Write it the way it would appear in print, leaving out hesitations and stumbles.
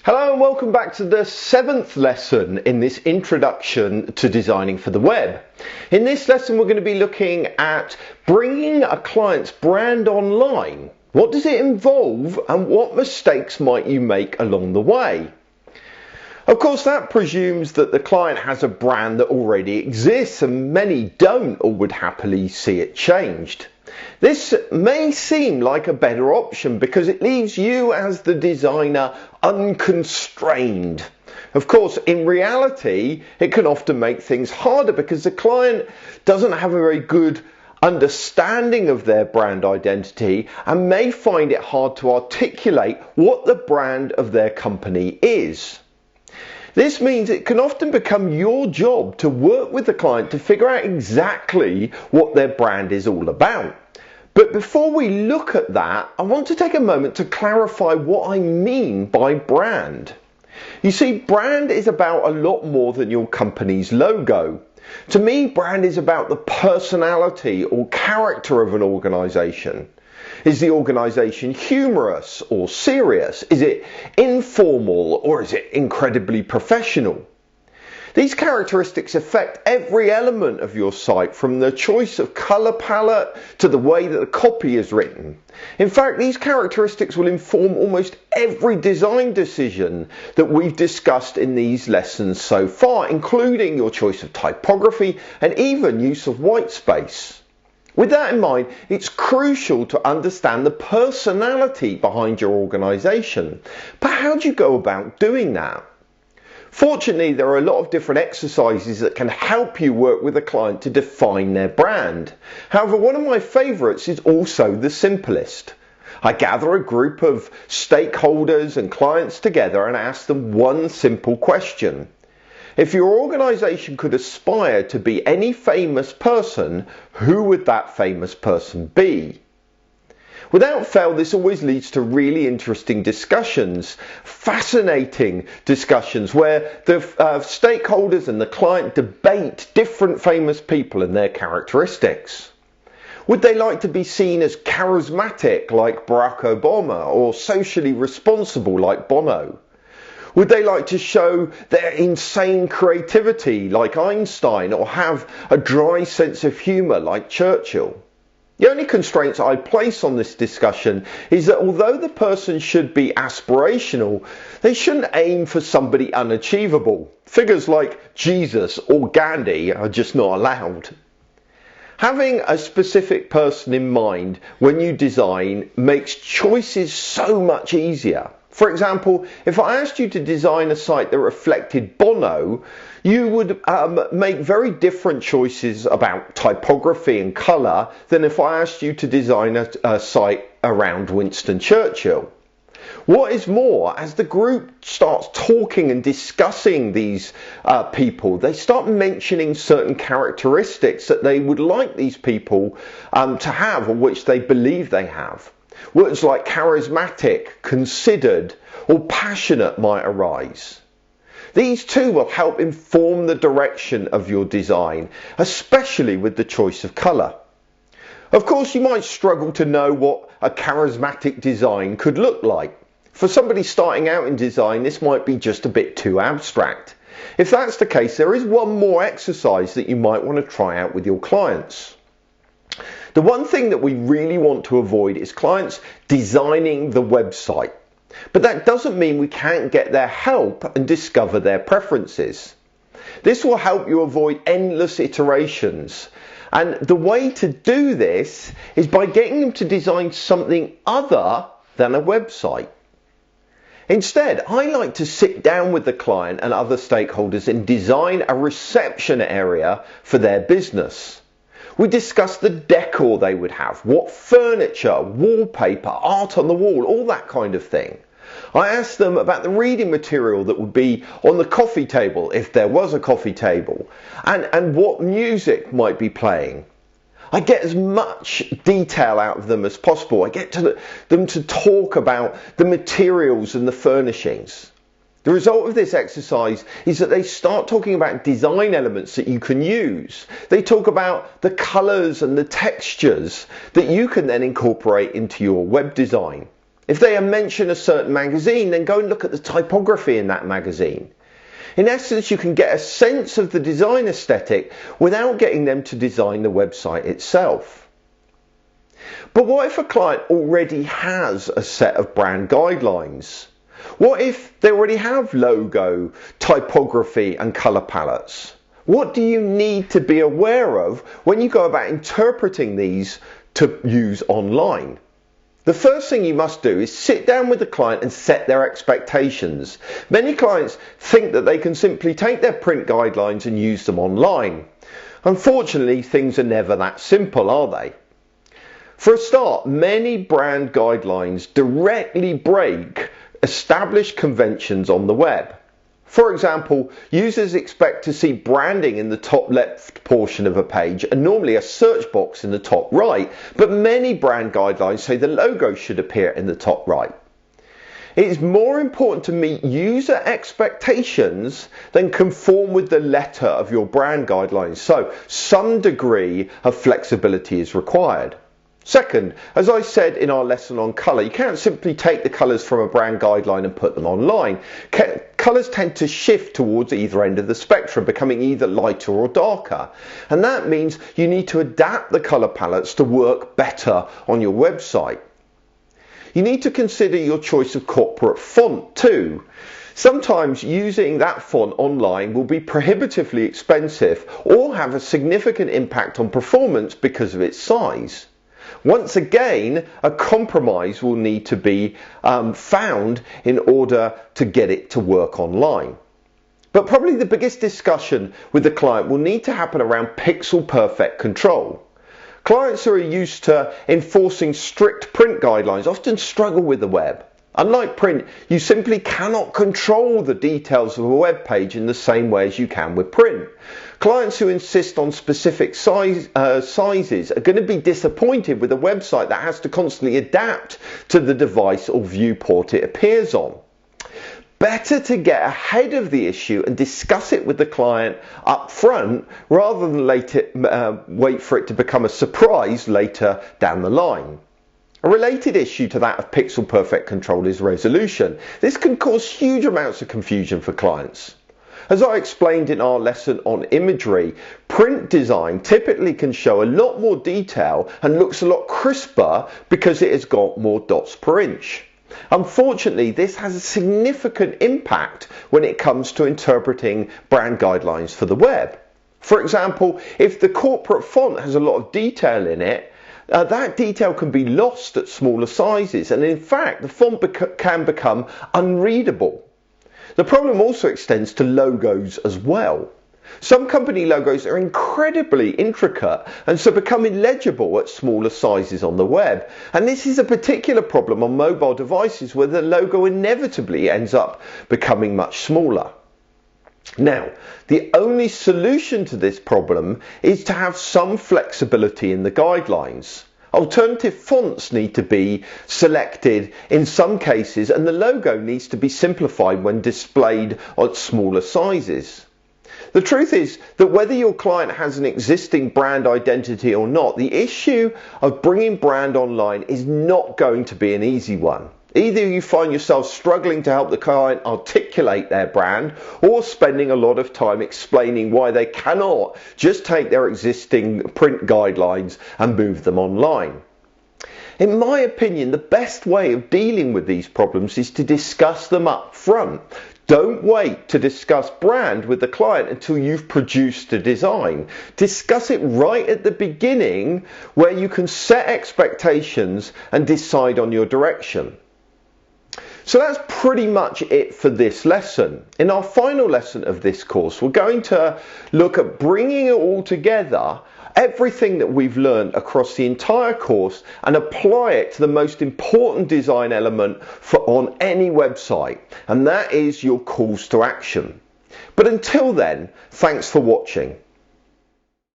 Hello and welcome back to the 7th lesson in this introduction to designing for the web. In this lesson we're going to be looking at bringing a client's brand online. What does it involve and what mistakes might you make along the way? Of course, that presumes that the client has a brand that already exists, and many don't or would happily see it changed. This may seem like a better option because it leaves you as the designer unconstrained. Of course, in reality, it can often make things harder because the client doesn't have a very good understanding of their brand identity and may find it hard to articulate what the brand of their company is. This means it can often become your job to work with the client to figure out exactly what their brand is all about. But before we look at that, I want to take a moment to clarify what I mean by brand. You see, brand is about a lot more than your company's logo. To me, brand is about the personality or character of an organization. Is the organization humorous or serious? Is it informal or is it incredibly professional? These characteristics affect every element of your site, from the choice of color palette to the way that the copy is written. In fact, these characteristics will inform almost every design decision that we've discussed in these lessons so far, including your choice of typography and even use of white space. With that in mind, it's crucial to understand the personality behind your organization. But how do you go about doing that? Fortunately, there are a lot of different exercises that can help you work with a client to define their brand. However, one of my favorites is also the simplest. I gather a group of stakeholders and clients together and ask them one simple question. If your organization could aspire to be any famous person, who would that famous person be? Without fail, this always leads to really interesting discussions, fascinating discussions where the stakeholders and the client debate different famous people and their characteristics. Would they like to be seen as charismatic like Barack Obama or socially responsible like Bono? Would they like to show their insane creativity like Einstein or have a dry sense of humour like Churchill? The only constraints I place on this discussion is that although the person should be aspirational, they shouldn't aim for somebody unachievable. Figures like Jesus or Gandhi are just not allowed. Having a specific person in mind when you design makes choices so much easier. For example, if I asked you to design a site that reflected Bono, you would make very different choices about typography and colour than if I asked you to design a site around Winston Churchill. What is more, as the group starts talking and discussing these people, they start mentioning certain characteristics that they would like these people to have, or which they believe they have. Words like charismatic, considered, or passionate might arise. These too will help inform the direction of your design, especially with the choice of colour. Of course, you might struggle to know what a charismatic design could look like. For somebody starting out in design, this might be just a bit too abstract. If that's the case, there is one more exercise that you might want to try out with your clients. The one thing that we really want to avoid is clients designing the website. But that doesn't mean we can't get their help and discover their preferences. This will help you avoid endless iterations. And the way to do this is by getting them to design something other than a website. Instead, I like to sit down with the client and other stakeholders and design a reception area for their business. We discuss the decor they would have, what furniture, wallpaper, art on the wall, all that kind of thing. I asked them about the reading material that would be on the coffee table, if there was a coffee table, and what music might be playing. I get as much detail out of them as possible. I get them to talk about the materials and the furnishings. The result of this exercise is that they start talking about design elements that you can use. They talk about the colours and the textures that you can then incorporate into your web design. If they mention a certain magazine, then go and look at the typography in that magazine. In essence, you can get a sense of the design aesthetic without getting them to design the website itself. But what if a client already has a set of brand guidelines? What if they already have logo, typography and colour palettes? What do you need to be aware of when you go about interpreting these to use online? The first thing you must do is sit down with the client and set their expectations. Many clients think that they can simply take their print guidelines and use them online. Unfortunately, things are never that simple, are they? For a start, many brand guidelines directly break established conventions on the web. For example, users expect to see branding in the top left portion of a page and normally a search box in the top right, but many brand guidelines say the logo should appear in the top right. It is more important to meet user expectations than conform with the letter of your brand guidelines, so some degree of flexibility is required. Second, as I said in our lesson on colour, you can't simply take the colours from a brand guideline and put them online. Colours tend to shift towards either end of the spectrum, becoming either lighter or darker. And that means you need to adapt the colour palettes to work better on your website. You need to consider your choice of corporate font too. Sometimes using that font online will be prohibitively expensive or have a significant impact on performance because of its size. Once again, a compromise will need to be found in order to get it to work online. But probably the biggest discussion with the client will need to happen around pixel perfect control. Clients who are used to enforcing strict print guidelines often struggle with the web. Unlike print, you simply cannot control the details of a web page in the same way as you can with print. Clients who insist on specific sizes are going to be disappointed with a website that has to constantly adapt to the device or viewport it appears on. Better to get ahead of the issue and discuss it with the client up front rather than wait for it to become a surprise later down the line. A related issue to that of pixel perfect control is resolution. This can cause huge amounts of confusion for clients. As I explained in our lesson on imagery, print design typically can show a lot more detail and looks a lot crisper because it has got more dots per inch. Unfortunately, this has a significant impact when it comes to interpreting brand guidelines for the web. For example, if the corporate font has a lot of detail in it, that detail can be lost at smaller sizes, and in fact the font can become unreadable. The problem also extends to logos as well. Some company logos are incredibly intricate and so become illegible at smaller sizes on the web, and this is a particular problem on mobile devices where the logo inevitably ends up becoming much smaller. Now, the only solution to this problem is to have some flexibility in the guidelines. Alternative fonts need to be selected in some cases, and the logo needs to be simplified when displayed at smaller sizes. The truth is that whether your client has an existing brand identity or not, the issue of bringing brand online is not going to be an easy one. Either you find yourself struggling to help the client articulate their brand, or spending a lot of time explaining why they cannot just take their existing print guidelines and move them online. In my opinion, the best way of dealing with these problems is to discuss them up front. Don't wait to discuss brand with the client until you've produced a design. Discuss it right at the beginning, where you can set expectations and decide on your direction. So that's pretty much it for this lesson. In our final lesson of this course, we're going to look at bringing it all together, everything that we've learned across the entire course, and apply it to the most important design element on any website, and that is your calls to action. But until then, thanks for watching.